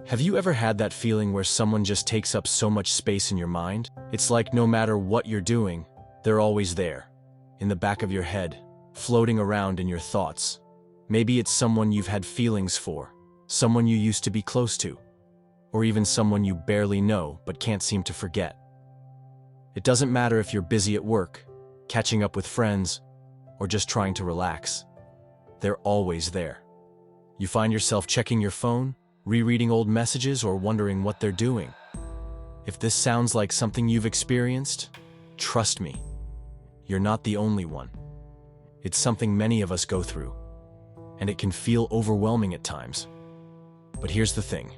Have you ever had that feeling where someone just takes up so much space in your mind? It's like no matter what you're doing, they're always there, in the back of your head, floating around in your thoughts. Maybe it's someone you've had feelings for, someone you used to be close to, or even someone you barely know but can't seem to forget. It doesn't matter if you're busy at work, catching up with friends, or just trying to relax. They're always there. You find yourself checking your phone, rereading old messages, or wondering what they're doing. If this sounds like something you've experienced, trust me, you're not the only one. It's something many of us go through, and it can feel overwhelming at times. But here's the thing.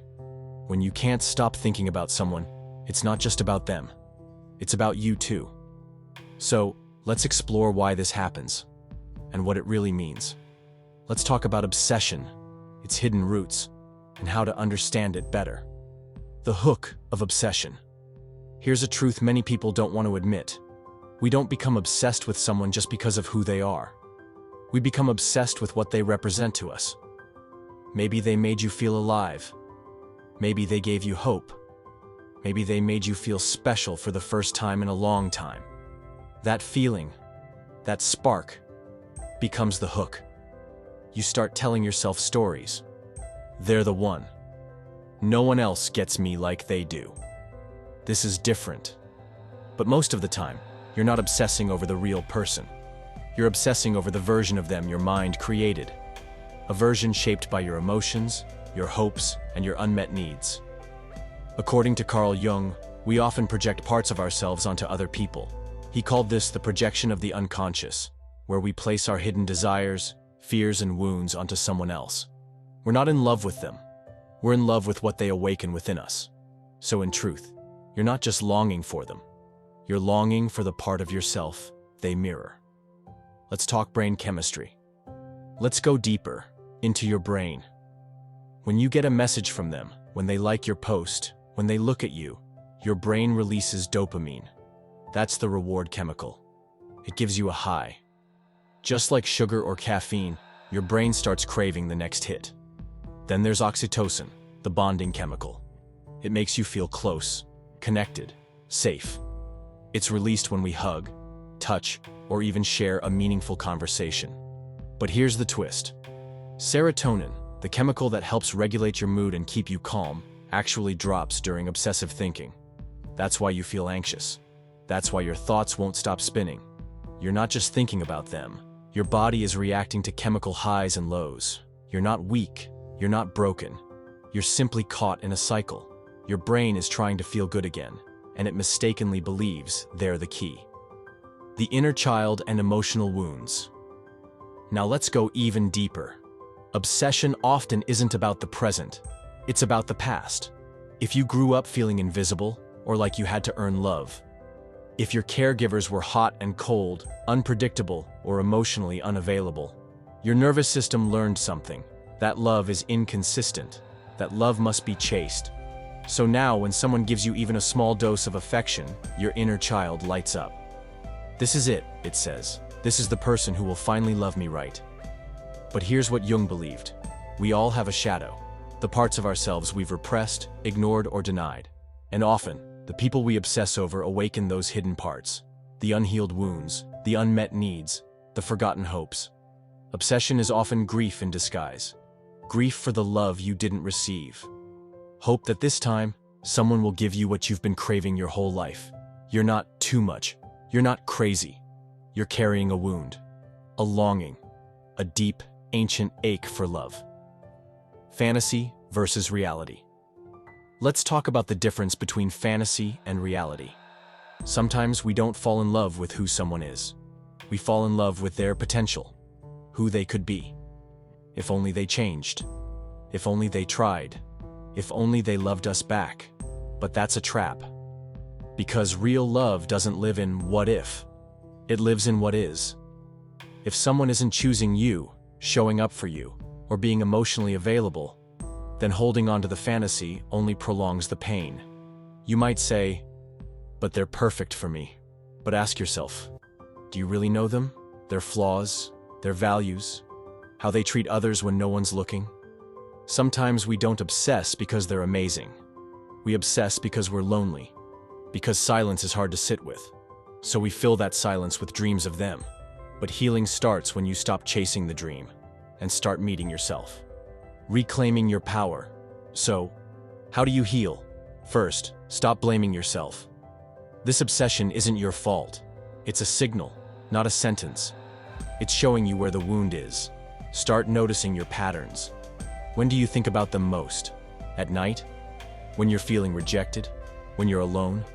When you can't stop thinking about someone, it's not just about them. It's about you too. So, let's explore why this happens, and what it really means. Let's talk about obsession, its hidden roots, and how to understand it better. The hook of obsession. Here's a truth many people don't want to admit. We don't become obsessed with someone just because of who they are. We become obsessed with what they represent to us. Maybe they made you feel alive. Maybe they gave you hope. Maybe they made you feel special for the first time in a long time. That feeling, that spark, becomes the hook. You start telling yourself stories. They're the one. No one else gets me like they do. This is different. But most of the time, you're not obsessing over the real person. You're obsessing over the version of them your mind created. A version shaped by your emotions, your hopes, and your unmet needs. According to Carl Jung, we often project parts of ourselves onto other people. He called this the projection of the unconscious, where we place our hidden desires, fears, and wounds onto someone else. We're not in love with them. We're in love with what they awaken within us. So in truth, you're not just longing for them. You're longing for the part of yourself they mirror. Let's talk brain chemistry. Let's go deeper into your brain. When you get a message from them, when they like your post, when they look at you, your brain releases dopamine. That's the reward chemical. It gives you a high. Just like sugar or caffeine, your brain starts craving the next hit. Then there's oxytocin, the bonding chemical. It makes you feel close, connected, safe. It's released when we hug, touch, or even share a meaningful conversation. But here's the twist. Serotonin, the chemical that helps regulate your mood and keep you calm, actually drops during obsessive thinking. That's why you feel anxious. That's why your thoughts won't stop spinning. You're not just thinking about them. Your body is reacting to chemical highs and lows. You're not weak. You're not broken. You're simply caught in a cycle. Your brain is trying to feel good again, and it mistakenly believes they're the key. The inner child and emotional wounds. Now let's go even deeper. Obsession often isn't about the present. It's about the past. If you grew up feeling invisible, or like you had to earn love, if your caregivers were hot and cold, unpredictable, or emotionally unavailable, your nervous system learned something. That love is inconsistent. That love must be chased. So now when someone gives you even a small dose of affection, your inner child lights up. This is it says. This is the person who will finally love me right. But here's what Jung believed. We all have a shadow. The parts of ourselves we've repressed, ignored, or denied. And often, the people we obsess over awaken those hidden parts. The unhealed wounds, the unmet needs, the forgotten hopes. Obsession is often grief in disguise. Grief for the love you didn't receive. Hope that this time, someone will give you what you've been craving your whole life. You're not too much. You're not crazy. You're carrying a wound, a longing, a deep, ancient ache for love. Fantasy versus reality. Let's talk about the difference between fantasy and reality. Sometimes we don't fall in love with who someone is. We fall in love with their potential, who they could be. If only they changed. If only they tried. If only they loved us back. But that's a trap. Because real love doesn't live in what if. It lives in what is. If someone isn't choosing you, showing up for you, or being emotionally available, then holding on to the fantasy only prolongs the pain. You might say, but they're perfect for me. But ask yourself, do you really know them? Their flaws, their values, how they treat others when no one's looking? Sometimes we don't obsess because they're amazing. We obsess because we're lonely, because silence is hard to sit with. So we fill that silence with dreams of them. But healing starts when you stop chasing the dream and start meeting yourself, reclaiming your power. So, how do you heal? First, stop blaming yourself. This obsession isn't your fault. It's a signal, not a sentence. It's showing you where the wound is. Start noticing your patterns. When do you think about them most? At night? When you're feeling rejected? When you're alone?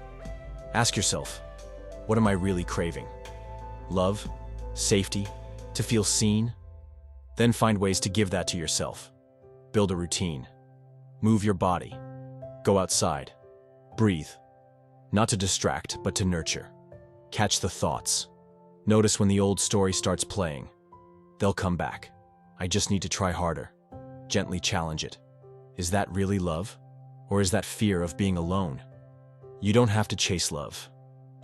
Ask yourself, what am I really craving? Love? Safety? To feel seen? Then find ways to give that to yourself. Build a routine. Move your body. Go outside. Breathe. Not to distract, but to nurture. Catch the thoughts. Notice when the old story starts playing. They'll come back. I just need to try harder. Gently challenge it. Is that really love? Or is that fear of being alone? You don't have to chase love.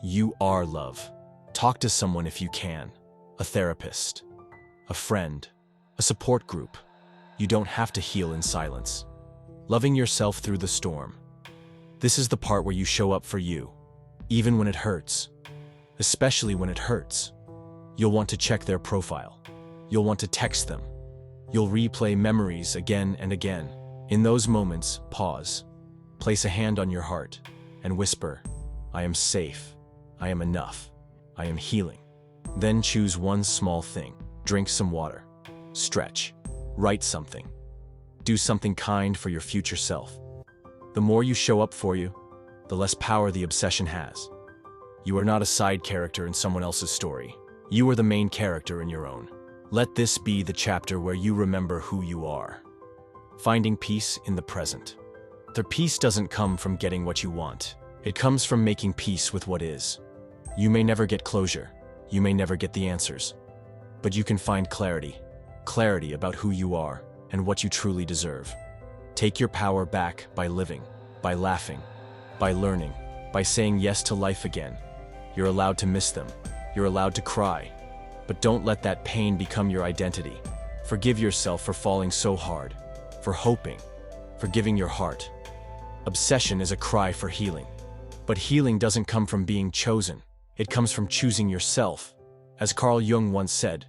You are love. Talk to someone if you can. A therapist, a friend, a support group. You don't have to heal in silence. Loving yourself through the storm. This is the part where you show up for you, even when it hurts. Especially when it hurts. You'll want to check their profile. You'll want to text them. You'll replay memories again and again. In those moments, pause. Place a hand on your heart and whisper, I am safe. I am enough. I am healing. Then choose one small thing. Drink some water. Stretch. Write something. Do something kind for your future self. The more you show up for you, the less power the obsession has. You are not a side character in someone else's story. You are the main character in your own. Let this be the chapter where you remember who you are. Finding peace in the present. The peace doesn't come from getting what you want. It comes from making peace with what is. You may never get closure. You may never get the answers. But you can find clarity. Clarity about who you are and what you truly deserve. Take your power back by living, by laughing, by learning, by saying yes to life again. You're allowed to miss them. You're allowed to cry. But don't let that pain become your identity. Forgive yourself for falling so hard, for hoping, for giving your heart. Obsession is a cry for healing. But healing doesn't come from being chosen. It comes from choosing yourself. As Carl Jung once said,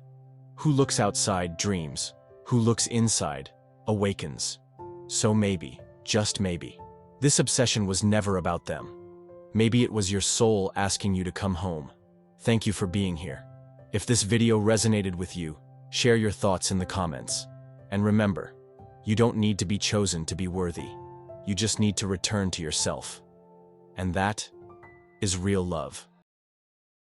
who looks outside dreams. Who looks inside awakens. So maybe, just maybe, this obsession was never about them. Maybe it was your soul asking you to come home. Thank you for being here. If this video resonated with you, share your thoughts in the comments. And remember, you don't need to be chosen to be worthy. You just need to return to yourself. And that is real love.